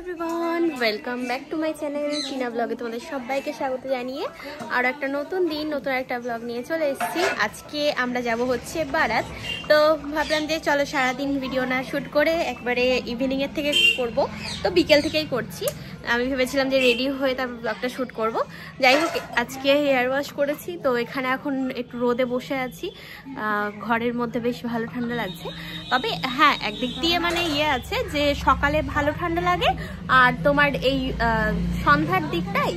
Everyone, welcome back to my channel Tina ব্লগে তোমাদের সবাইকে স্বাগত জানিয়ে আর একটা নতুন দিন নতুন একটা ব্লগ নিয়ে চলে এসেছি। আজকে আমরা যাব হচ্ছে বারাত। তো ভাবলাম যে চলো সারাদিন ভিডিও না শ্যুট করে একবারে ইভিনিংয়ের থেকে করব, তো বিকেল থেকেই করছি। আমি ভেবেছিলাম যে রেডি হয়ে তারপর ব্লগটা শ্যুট করব। যাই হোক, আজকে হেয়ার ওয়াশ করেছি, তো এখানে এখন একটু রোদে বসে আছি। ঘরের মধ্যে বেশ ভালো ঠান্ডা লাগছে, তবে হ্যাঁ একদিক দিয়ে মানে আছে যে সকালে ভালো ঠান্ডা লাগে আর তোমার এই সন্ধ্যার দিকটাই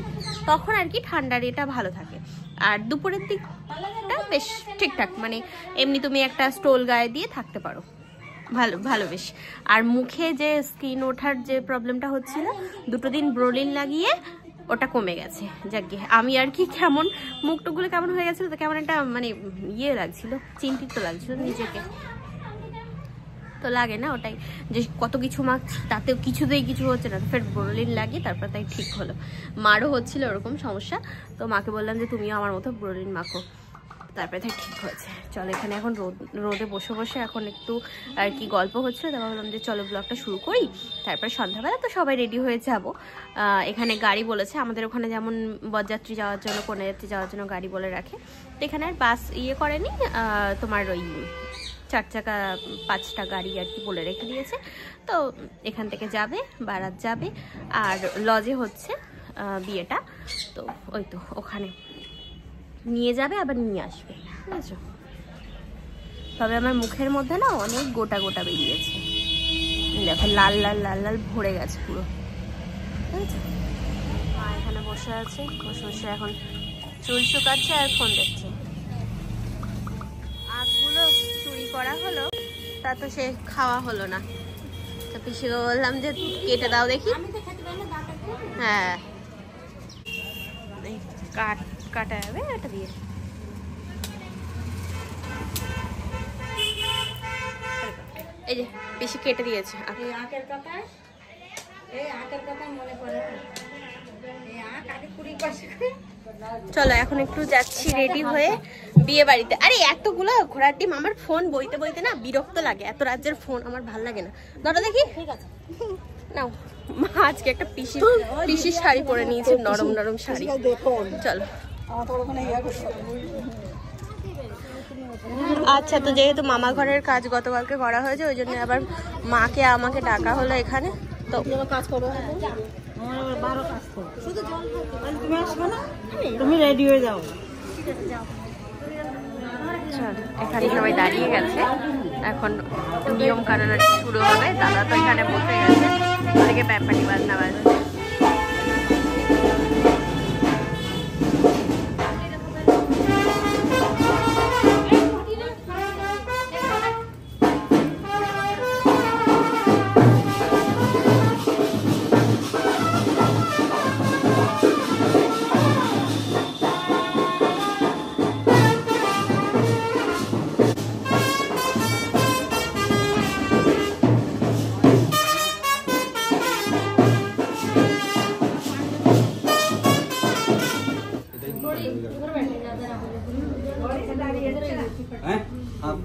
তখন আর কি ঠান্ডার এটা ভালো থাকে, আর দুপুরের দিকটা বেশ ঠিকঠাক, মানে এমনি তুমি একটা স্টোল গায়ে দিয়ে থাকতে পারো ভালো বেশ। আর মুখে যে স্কিন ওঠার যে প্রবলেমটা হচ্ছিল, দুটো দিন ব্রোলিন লাগিয়ে ওটা কমে গেছে। যাকে আমি আর কি কেমন মুখটুকগুলো কেমন হয়ে গেছিলো, তো কেমন একটা মানে লাগছিল, চিন্তিত লাগছিল নিজেকে। তো লাগে না ওটাই যে কত কিছু মাখছি তাতেও কিছুতেই কিছু হচ্ছে না, ফের ব্রোলিন লাগিয়ে তারপর তাই ঠিক হলো। মারও হচ্ছিল ওরকম সমস্যা, তো মাকে বললাম যে তুমিও আমার মতো ব্রোলিন মাখো, তারপরে তাই ঠিক হয়েছে। চলো এখানে এখন রোদে বসে বসে এখন একটু আর কি গল্প হচ্ছিল, তারপর বললাম যে চলো ব্লগটা শুরু করি। তারপরে সন্ধ্যাবেলা তো সবাই রেডি হয়ে যাব। এখানে গাড়ি বলেছে, আমাদের ওখানে যেমন বরযাত্রী যাওয়ার জন্য কন্যাযাত্রী যাওয়ার জন্য গাড়ি বলে রাখে, তো এখানে আর বাস করেনি, তোমার ওই 4 চাকা 5টা গাড়ি আর কি বলে রেখে দিয়েছে। তো এখান থেকে যাবে, বারাত যাবে, আর লজে হচ্ছে বিয়েটা, তো ওই তো ওখানে নিয়ে যাবে আবার নিয়ে আসবে, বুঝেছো? তবে আমার মুখের মধ্যে না অনেক গোটা গোটা বেরিয়েছে, দেখো লাল লাল লাল লাল ভরে গেছে পুরো, বুঝেছো? মা এখানে বসে আছে, বসে বসে এখন চুল শুকাচ্ছে আর ফোন দেখছে। আখগুলো চুরি করা হলো, তা তো সে খাওয়া হলো না, তো পিসিকে বললাম যে কেটে দাও দেখি। হ্যাঁ কাটা যাবে এটা দিয়ে। এই যে বেশি কেটে দিয়েছে। চলো এখন একটু যাচ্ছি রেডি হয়ে বিয়ে বাড়িতে। আরে এতগুলো ঘোড়ার ডিম, আমার ফোন বইতে বইতে না বিরক্ত লাগে, এত রাজ্যের ফোন আমার ভাল লাগে না। ধরো দেখি, নাও। মা আজকে একটা পিসির শাড়ি পরে নিয়েছে, নরম নরম শাড়ি। চলো আচ্ছা, তো যেহেতু মামা ঘরের কাজ গতকালকে করা হয়েছে, ওই জন্য আবার মাকে আমাকে ডাকা হলো এখানে। তো কাজ করো, তুমি রেডি হয়ে যাও। চলো এখানে সবাই দাঁড়িয়ে গেছে, এখন নিয়ম কানুন শুরু হবে। দাদা তো এখানে বসে গেছে, ওদিকে ব্যাপারটি বাজনা বাজছে।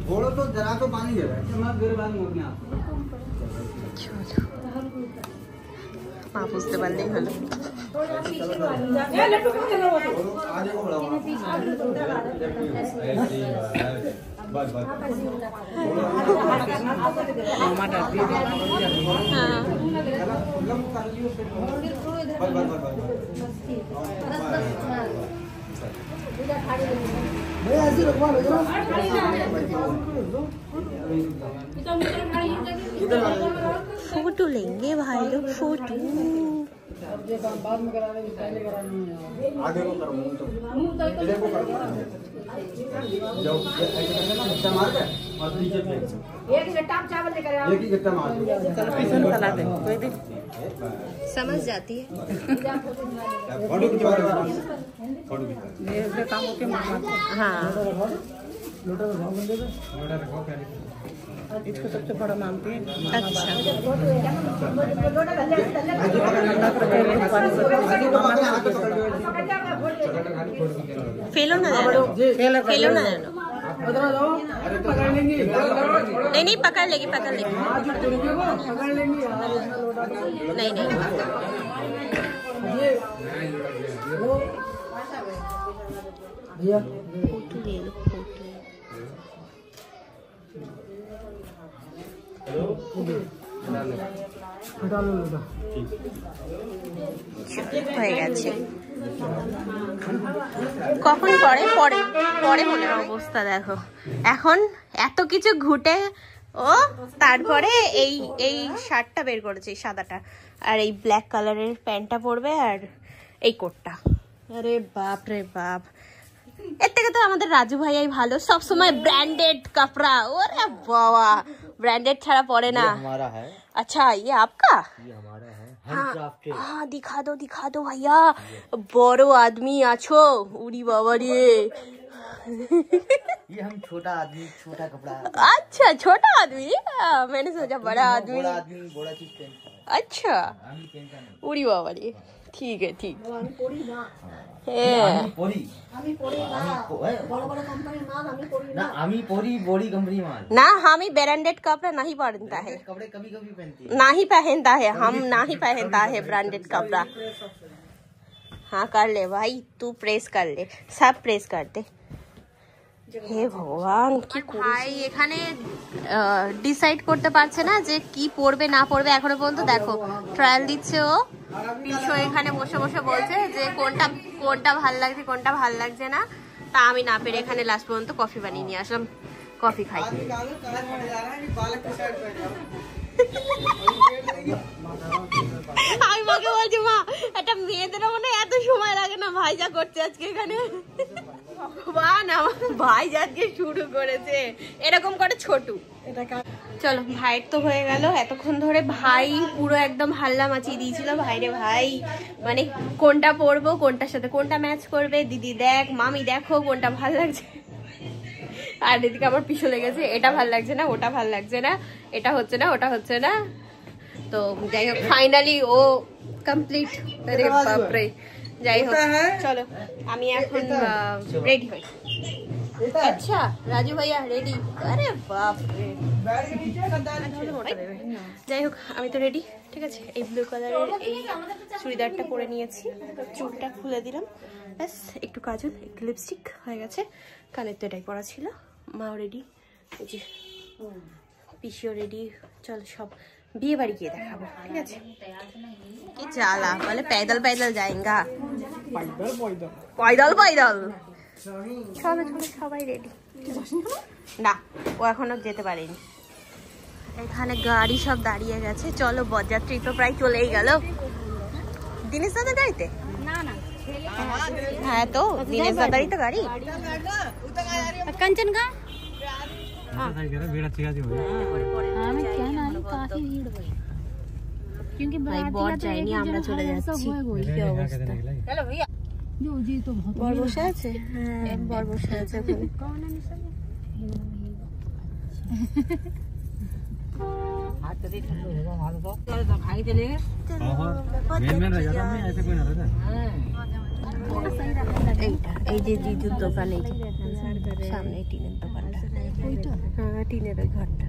थोड़ा तो जरा तो पानी दे रहा है, मेरे बाद मुंह में মা বুঝতে পারলেই হলো। फोटो लेंगे भाई लोग, फोटो बाद में कराने की पहले करानी है, आगे को करो इधर को करो, जाओ ऐसे ना गट्टा मार के और पीछे फेंक एक गट्टा चावल लेकर आओ, एक ही गट्टा मार दो, पीछे चला दे, कोई भी समझ जाती है। फोटो खिंचवा दो, फोटो खिंचवा ये काम होके मामा। हाँ लोटा रखो बंदे पे, लोटा रखो पहले, इसको सबसे बड़ा मानते हैं। अच्छा फेलो ना जानो, फेलो ना जानो। नहीं पकड़ लेगी नहीं फोटो ले लो হয়ে গেছে। কখন পরে পরে পরে মনে অবস্থা দেখো, এখন এত কিছু ঘুটে ও তারপরে এই শার্টটা বের করেছে, এই সাদাটা, আর এই ব্ল্যাক কালারের প্যান্টটা পরবে আর এই কোটটা। আরে বাপ রে বাপ, এর থেকে তো আমাদের রাজু ভাইয়াই ভালো, সব সময় ব্র্যান্ডেড কাপড়া। ওরে বাবা, ব্র্যান্ডেড ছাড়া পরে না। हमारा है। अच्छा ये आपका? ये हमारा है। हाँ दिखा दो भैया, बड़ो आदमी आछो। उड़ी बाबा रे ये हम छोटा आदमी, छोटा कपड़ा। अच्छा छोटा आदमी, मैंने सोचा बड़ा आदमी। बड़ा आदमी बड़ा चीज पहनता है। अच्छा उड़ी बाबा रे, ठीक है ठीक ना। हम ही ब्रांडेड कपड़ा नहीं पहनता है, कपड़े कभी कभी पहनती है, नहीं पहनता है, हम नहीं पहनता है ब्रांडेड कपड़ा। हाँ कर ले भाई, तू प्रेस कर ले, सब प्रेस कर दे। হে ভগবান, কি ভাই এখানে ডিসাইড করতে পারছে না যে কি পড়বে না পড়বে এখনো পর্যন্ত। দেখো ট্রায়াল দিচ্ছে ও, পিছু এখানে বসে বসে বলছে যে কোনটা ভাল লাগছে কোনটা ভাল লাগছে না। তা আমি না পেরে এখানে লাস্ট পর্যন্ত কফি বানিয়ে নিয়ে আসলাম, কফি খাই। আমি মাকে বলছি মা, একটা মেয়েদের মনে এত সময় লাগে না, ভাই যা করছে আজকে এখানে। ভগবান, আমার ভাই আজকে শুরু করেছে এরকম করে ছোটু। চলো ভাইয়ের তো হয়ে গেল, এতক্ষণ ধরে ভাই পুরো একদম হাল্লা মাচিয়ে দিয়েছিল। ভাইরে ভাই মানে কোনটা পরবো, কোনটার সাথে কোনটা ম্যাচ করবে, দিদি দেখ, মামি দেখো কোনটা ভাল লাগছে। আর এদিকে আমার পিছু লেগেছে, এটা ভাল লাগছে না, ওটা ভাল লাগছে না, এটা হচ্ছে না, ওটা হচ্ছে না। তো যাই হোক ফাইনালি ও কমপ্লিট। আরে বাপরে, যাই হোক চলো আমি এখন রেডি হই। আচ্ছা রাজু ভাইয়া রেডি? আরে বাপ রে, যাই হোক আমি তো রেডি, ঠিক আছে। এই ব্লু কালারের এই চুড়িদারটা পরে নিয়েছি, চুলটা খুলে দিলাম, ব্যাস একটু কাজল, একটু লিপস্টিক হয়ে গেছে। কানের তো এটাই পরা ছিল। মাও রেডি, এই যে পিসিও রেডি। চলো সব বিয়ে বাড়ি গিয়ে দেখাবো, ঠিক আছে। কি জ্বালা, বলে पैदल पैदल जाएंगा, पैदल पैदल। চলো চলো সবাই রেডি। না ও এখনো যেতে পারেনি, এখানে গাড়ি সব দাঁড়িয়ে গেছে। চলো বরযাত্রী তো প্রায় চলেই গেল। দিনেশ দাদার গাড়িতে? হ্যাঁ তো দিনেশ দাদারই তো গাড়ি। कंचन का क्योंकि बहुत जाएंगे, আমরা চলে যাচ্ছি। কি অবস্থা, চলো भैया। বর বসে আছে? হ্যাঁ বর বসে আছে ওখানে। हाथ तो ठंडा हो जाएगा हमारा तो भाई चलेगा। ऐसे कोई ना रहता। এই যে দিদুর দোকান, এই সামনে টিনের দোকানটা, হ্যাঁ টিনের ওই ঘরটা।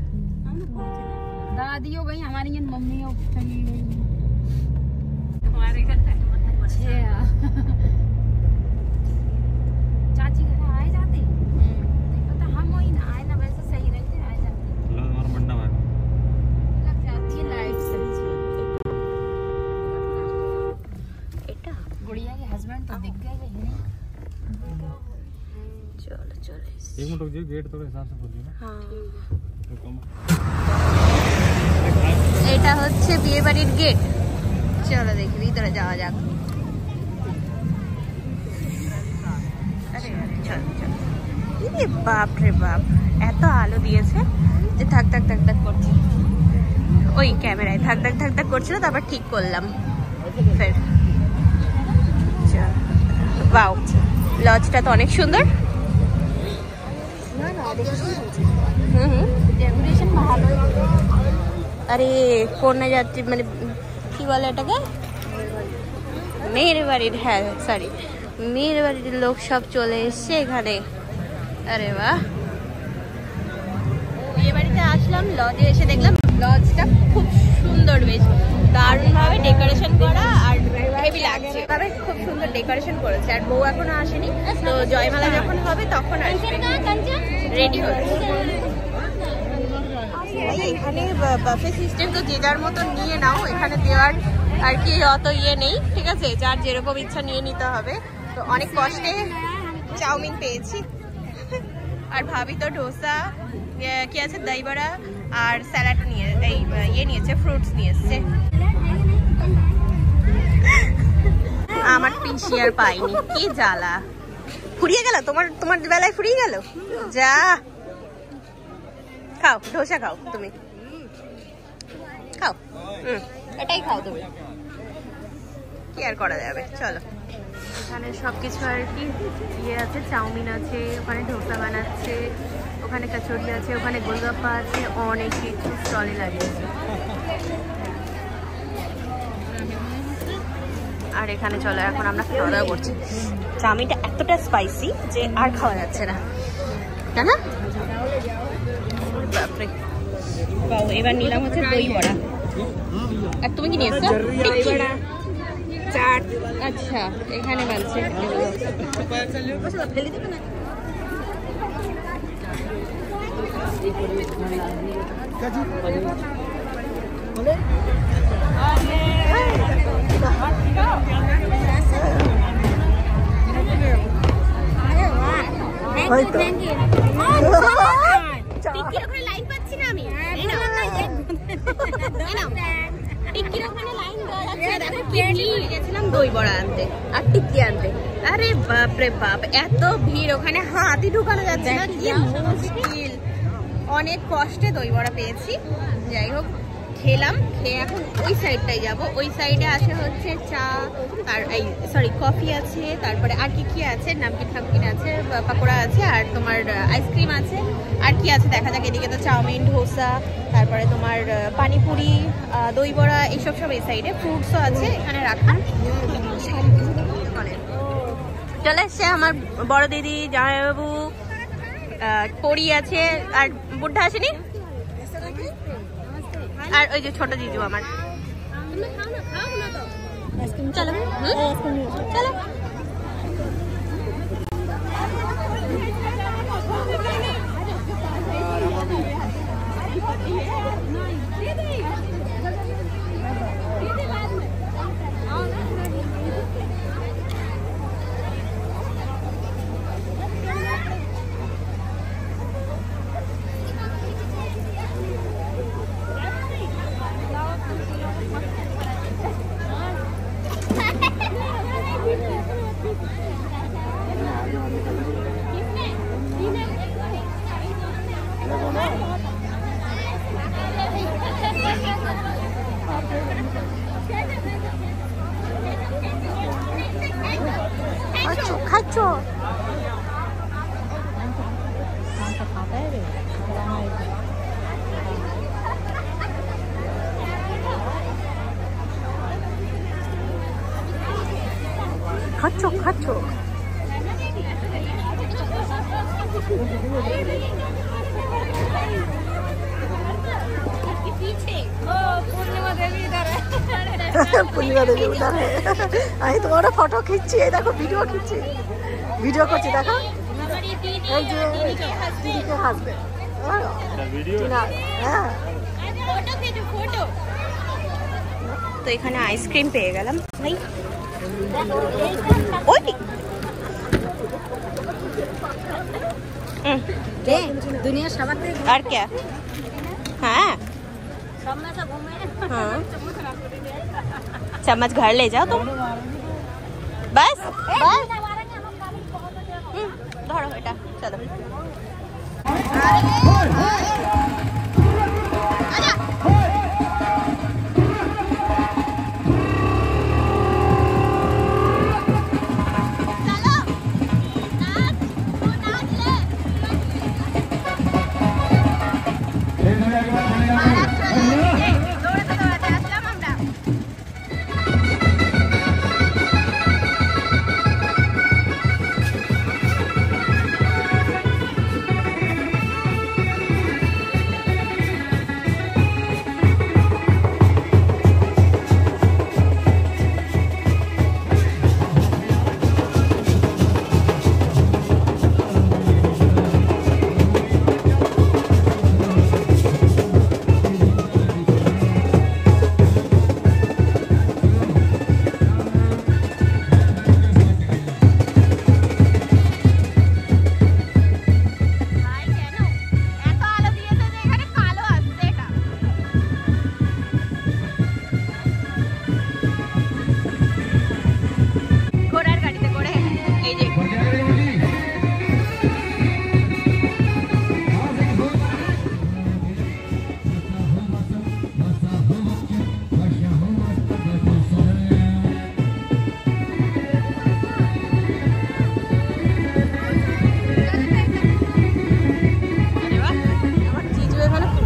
दादियों गई हमारी, मम्मियों चली गई हमारे घर। चाची घर आए जाते, पता हम वही ना आए ना, वैसे सही रहते आए जाते। हमारा मंडप है, लगता अच्छी लाइट सही এটা गुड़िया के हस्बैंड तो दिख गए कहीं नहीं। চলো চলো एक मिनट रुक जाइए, गेट थोड़े हिसाब से खोलिए ना। হ্যাঁ तो कम এটা হচ্ছে বিয়ে বাড়ির গেট। চলো দেখি ভিতরে যাওয়া যাক। বাপ রে বাপ, এত আলো দিয়েছে যে থাক থাক থাক থাক করছে। ওই ক্যামেরায় থাক থাক থাক থাক করছিল, তারপর ঠিক করলাম ফের। বাও, লজটা তো অনেক সুন্দর। डेकोरेशन ভালো। আরে কোনে যাচ্ছি মানে কি বলে এটাকে, মেয়ের বাড়ির, হ্যাঁ সরি মেয়ের বাড়ির লোক সব চলে এসছে এখানে। আরে বাহ, আসলাম, লজে এসে দেখলাম লজটা খুব সুন্দর, বেশ দারুণভাবে ডেকোরেশন করা আর হেভি লাগছে, তবে খুব সুন্দর ডেকোরেশন করেছে। আর বউ এখনো আসেনি, তো জয়মালা যখন হবে তখন আসবে, রেডি হচ্ছে। এখানে বাফে সিস্টেম, তো যে যার মতো নিয়ে নাও, এখানে দেওয়ার আর কি অত ইয়ে নেই, ঠিক আছে, যার যেরকম ইচ্ছা নিয়ে নিতে হবে। তো অনেক কষ্টে চাউমিন পেয়েছি, আর ভাবি তো ডোসা কি আছে দই বড়া আর স্যালাড নিয়ে এই ইয়ে নিয়েছে, ফ্রুটস নিয়ে এসছে। আমার পিসি আর পাইনি, কি জ্বালা, ফুরিয়ে গেল তোমার বেলায়, ফুরিয়ে গেল। যা খাও, ডোসা খাও, তুমি খাও, এটাই খাও তুমি, কি আর করা যাবে। চলো, এখানে সবকিছু আর কি ইয়ে আছে, চাউমিন আছে, ওখানে ডোসা বানাচ্ছে, ওখানে কচুরি আছে, ওখানে গোলগাপ্পা আছে, অনেক কিছু স্টলে লাগিয়েছে। আর এখানে চলো এখন আমরা খাওয়া দাওয়া করছি। চাউমিনটা এতটা স্পাইসি যে আর খাওয়া যাচ্ছে না, তাই না? বাপরে, বাও, এবার নিলাম হচ্ছে দই বড়া। আর তুমি কি নিয়েছো? চাট। আচ্ছা, এখানে বানছে। লাইন পাচ্ছি না আমি, দই বড়া আনতে আর টিক্কি আনতে। আরে বাপরে বাপ, এত ভিড়, ওখানে হাতই ঢুকানো যাচ্ছে না, কি মুশকিল। অনেক কষ্টে দই বড়া পেয়েছি। যাই হোক, খেলাম, খেয়ে এখন ওই সাইডটাই যাব। ওই সাইডে আছে হচ্ছে চা, আর এই সরি কফি আছে, তারপরে আর কি আছে, নামকিন টামকিন আছে, পাকোড়া আছে, আর তোমার আইসক্রিম আছে, আর কি আছে দেখা যাক। এদিকে তো চাউমিন, ডোসা, তারপরে তোমার পানিপুরি, দই বড়া, এইসব সব এই সাইডে। ফ্রুটসও আছে এখানে রাখা। চলে এসছে আমার বড় দিদি, জামাইবাবু, পরি আছে, আর বুদ্ধা আসেনি, আর ওই যে ছোট জিজু আমার। চলো চলো, খাচ্ছো? খাচ্ছো খাচ্ছো? পূর্ণিমা দেবী উদার আমি তোমার ফটো খিচ্ছি, এই দেখো ভিডিও খিচ্ছি, ভিডিও করছি, দেখো এই যে দিদিকে হাসবে। তো এখানে আইসক্রিম পেয়ে গেলাম ভাই। दुनिया सवार और क्या? हाँ हाँ, चम्मच घर ले जाओ तुम, बस बस धरो बेटा, चलो।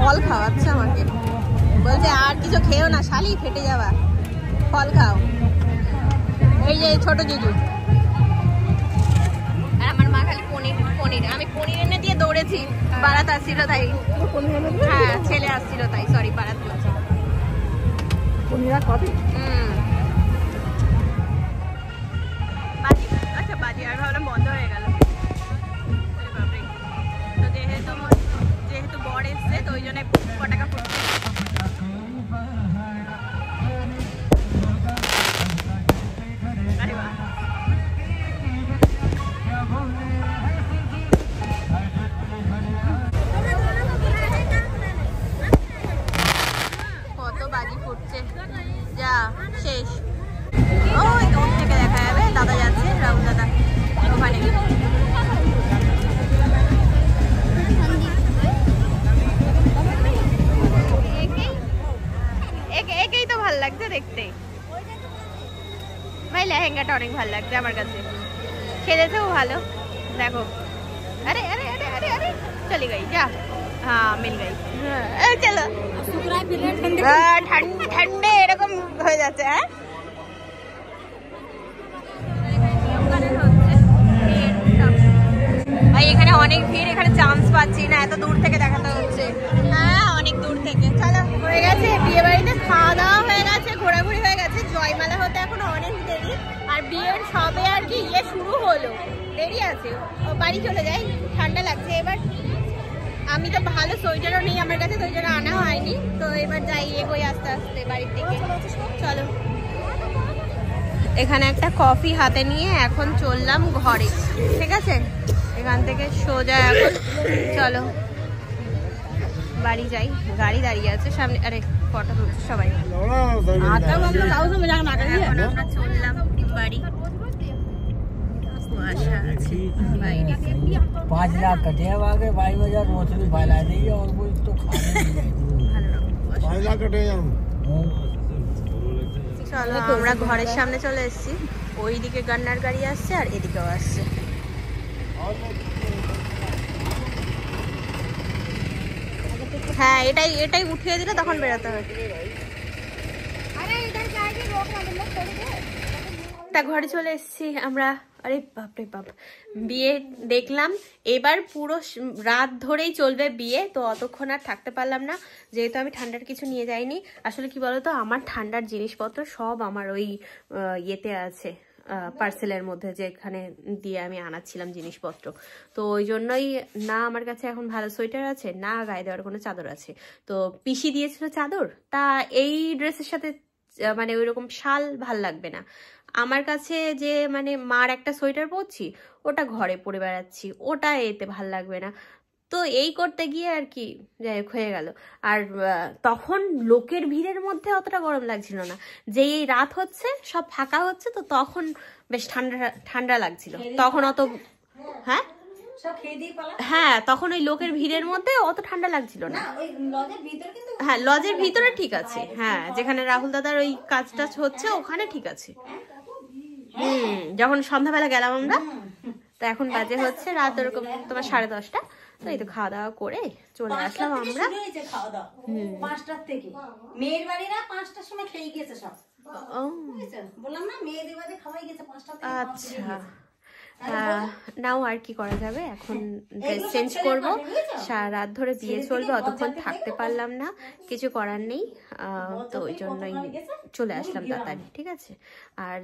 ফল খাওয়াচ্ছে আমাকে, বলছে আর কিছু খেও না শালি, ফেটে যাবা, ফল খাও। এই যে ছোট জিজু, আর আমার মা খালি পনির পনির, আমি পনির এনে দিয়ে দৌড়েছি, বারাত আসছিল তাই। হ্যাঁ ছেলে আসছিল তাই, সরি বারাত বলছি। বাজি, আচ্ছা বাজি, আর ভাবলাম বন্ধ হয়ে গেল। তো যেহেতু বর এসছে তো ওই জন্য পটাকা ফুটছে। কত বাজি ফুটছে, যা শেষ। ওই দূর থেকে দেখা যাবে দাদা যাচ্ছে, রাহুল দাদা ওখানে। একেই তো ভাল লাগছে দেখতে ভাই, লেহেঙ্গাটা অনেক ভালো লাগছে আমার কাছে, খেলেছেও ভালো। দেখো আরে আরে আরে আরে আরে চলে গই, যা হ্যাঁ মিল গই। চলো ঠান্ডে এরকম হয়ে যাচ্ছে। হ্যাঁ ভাই এখানে অনেক ভিড়, এখানে চান্স পাচ্ছি না, এত দূর থেকে দেখাতে হচ্ছে। হ্যাঁ অনেক দূর থেকে। চলো হয়ে গেছে বিয়ে বাড়িতে, খাওয়া দাওয়া হয়ে গেছে, ঘোরাঘুরি হয়ে গেছে, জয়মালা হতে এখন অনেক দেরি, আর বিয়ের সবে আর কি ইয়ে শুরু হলো, দেরি আছে। বাড়ি চলে যাই, ঠান্ডা লাগছে এবার। আমি তো ভালো সোয়েটারও নেই আমার কাছে, তো ওই জন্য আনা হয়নি। তো এবার যাই এগোই আস্তে আস্তে বাড়ির দিকে। চলো এখানে একটা কফি হাতে নিয়ে এখন চললাম ঘরে, ঠিক আছে? এখান থেকে সোজা এখন চলো বাড়ি যাই, গাড়ি দাঁড়িয়ে আছে সামনে। আরে ফটো তুলছে সবাই। এখন আমরা চললাম বাড়ি, कुआशा আছে বাইরে। 5 लाख कटे हैं आगे 22,000 रोज भी फैला दी है, और कोई तो खाने नहीं। ভালো রকম কুয়াশা। 5 लाख कटे हैं। চলো আমরা ঘরের সামনে চলে এসেছি, ওইদিকে গান্নার গাড়ি আসছে আর এদিকেও আসছে। হ্যাঁ এটাই উঠিয়ে দিলে তখন বেরোতে হবে। তা ঘরে চলে এসেছি আমরা। আরে বাপরে বাপ, বিয়ে দেখলাম, এবার পুরো রাত ধরেই চলবে বিয়ে, তো অতক্ষণ আর থাকতে পারলাম না, যেহেতু আমি ঠান্ডার কিছু নিয়ে যাইনি। আসলে কি বলতো, আমার ঠান্ডার জিনিসপত্র সব আমার ওই ইয়েতে আছে, পার্সেলের মধ্যে, যেখানে দিয়ে আমি আনাচ্ছিলাম জিনিসপত্র। তো ওই জন্যই না আমার কাছে এখন ভালো সোয়েটার আছে, না গায়ে দেওয়ার কোনো চাদর আছে। তো পিসি দিয়েছিল চাদর, তা এই ড্রেসের সাথে মানে ওই রকম শাল ভাল লাগবে না আমার কাছে। যে মানে মার একটা সোয়েটার পরছি, ওটা ঘরে পরে বেড়াচ্ছি, ওটা এতে ভাল লাগবে না। তো এই করতে গিয়ে আর কি যাই হোক হয়ে গেল। আর তখন লোকের ভিড়ের মধ্যে অতটা গরম লাগছিল না, যে এই রাত হচ্ছে সব ফাঁকা হচ্ছে, তো তখন বেশ ঠান্ডা ঠান্ডা লাগছিল তখন। অত হ্যাঁ তখন ওই লোকের ভিড়ের মধ্যে অত ঠান্ডা লাগছিল না। হ্যাঁ লজের ভিতরে ঠিক আছে, হ্যাঁ যেখানে রাহুল দাদার ওই কাজটা হচ্ছে ওখানে ঠিক আছে। যখন সন্ধ্যাবেলা গেলাম আমরা, তো এখন বাজে হচ্ছে রাত ওরকম তোমার 10:30। তো এই তো খাওয়া দাওয়া করে চলে আসলাম আমরা। খাওয়া দাওয়া 5টার থেকে, মেয়ের বাড়িরা 5টার সময় খেয়ে গেছে সব। বললাম না মেয়েদের বাড়ি খাওয়াই গেছে 5টা থেকে। আচ্ছা নাও আর কি করা যাবে, এখন ড্রেস চেঞ্জ করবো, সারা রাত ধরে বিয়ে চলবে, অতক্ষণ থাকতে পারলাম না, কিছু করার নেই। তো ওই জন্যই চলে আসলাম তাড়াতাড়ি, ঠিক আছে? আর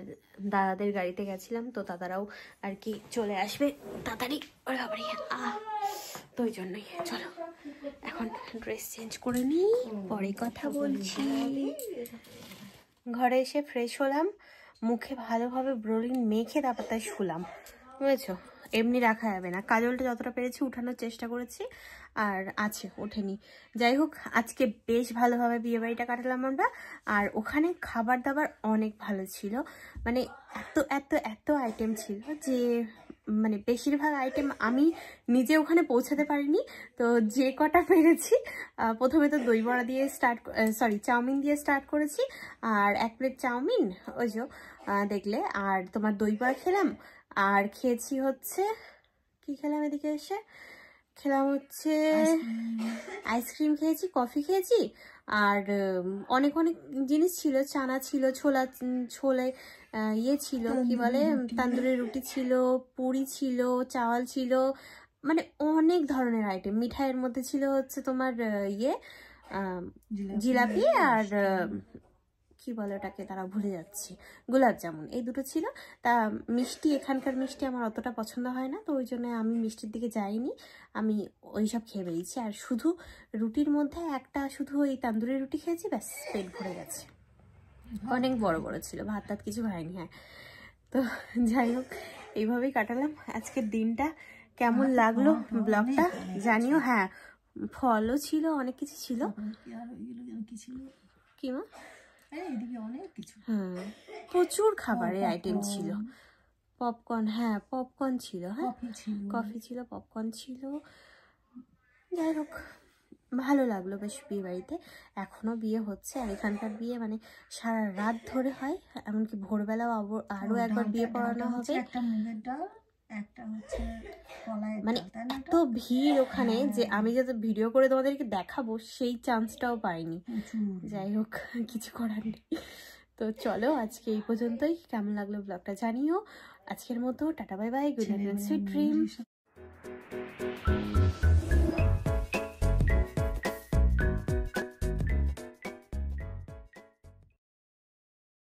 দাদাদের গাড়িতে গেছিলাম, তো দাদারাও আর কি চলে আসবে তাড়াতাড়ি। তো ওই জন্যই চলো এখন ড্রেস চেঞ্জ করে নিই, পরে কথা বলছি। ঘরে এসে ফ্রেশ হলাম, মুখে ভালোভাবে ব্রোলিন মেখে তারপর তাই শুলাম, বুঝেছো? এমনি রাখা যাবে না। কাজলটা যতটা পেরেছি উঠানোর চেষ্টা করেছি, আর আছে ওঠেনি। যাই হোক আজকে বেশ ভালোভাবে বিয়ে বাড়িটা কাটালাম আমরা। আর ওখানে খাবার দাবার অনেক ভালো ছিল, মানে এত এত এত আইটেম ছিল যে মানে বেশিরভাগ আইটেম আমি নিজে ওখানে পৌঁছাতে পারিনি। তো যে কটা পেরেছি, প্রথমে তো দই বড়া দিয়ে চাউমিন দিয়ে স্টার্ট করেছি, আর 1 প্লেট চাউমিন ওই যে দেখলে, আর তোমার দই বড়া খেলাম। আর খেয়েছি হচ্ছে কি খেলাম, এদিকে এসে খেলাম হচ্ছে আইসক্রিম খেয়েছি, কফি খেয়েছি, আর অনেক অনেক জিনিস ছিল, চানা ছিল, ছোলে ইয়ে ছিল কি বলে তান্দুরি রুটি ছিল, পুরি ছিল, চাওয়াল ছিল, মানে অনেক ধরনের আইটেম। মিঠাইয়ের মধ্যে ছিল হচ্ছে তোমার ইয়ে জিলাপি আর কি বলে ওটাকে, তারা ভুলে যাচ্ছি, গোলাপ জামুন, এই দুটো ছিল। তা মিষ্টি, এখানকার মিষ্টি আমার অতটা পছন্দ হয় না, তো ওই জন্য আমি মিষ্টির দিকে যাইনি, আমি ওই সব খেয়ে বেরিয়েছি। আর শুধু রুটির মধ্যে একটা শুধু ওই তান্দুরি রুটি খেয়েছি, ব্যাস পেট ভরে গেছে। অনেক বড় বড় ছিল, ভাত টাত কিছু খাইনি। হ্যাঁ, তো যাই হোক এইভাবেই কাটালাম আজকের দিনটা। কেমন লাগলো ব্লগটা জানিও। হ্যাঁ, ফলও ছিল, অনেক কিছু ছিল। কি মা? হ্যাঁ, প্রচুর খাবারের আইটেম ছিল। পপকর্ন, হ্যাঁ পপকর্ন ছিল, হ্যাঁ কফি ছিল, পপকর্ন ছিল। যাই হোক ভালো লাগলো বেশ বিয়ে বাড়িতে। এখনো বিয়ে হচ্ছে, আর এখানকার বিয়ে মানে সারা রাত ধরে হয়, এমনকি ভোরবেলাও আরো একবার বিয়ে পড়ানো হবে। মানে এত ভিড় ওখানে যে আমি যাতে ভিডিও করে তোমাদেরকে দেখাবো সেই চান্সটাও পাইনি। যাই হোক কিছু করার নেই। তো চলো আজকে এই পর্যন্তই। কেমন লাগলো ব্লগটা জানিও। আজকের মতো tata bye bye, good night, sweet dream.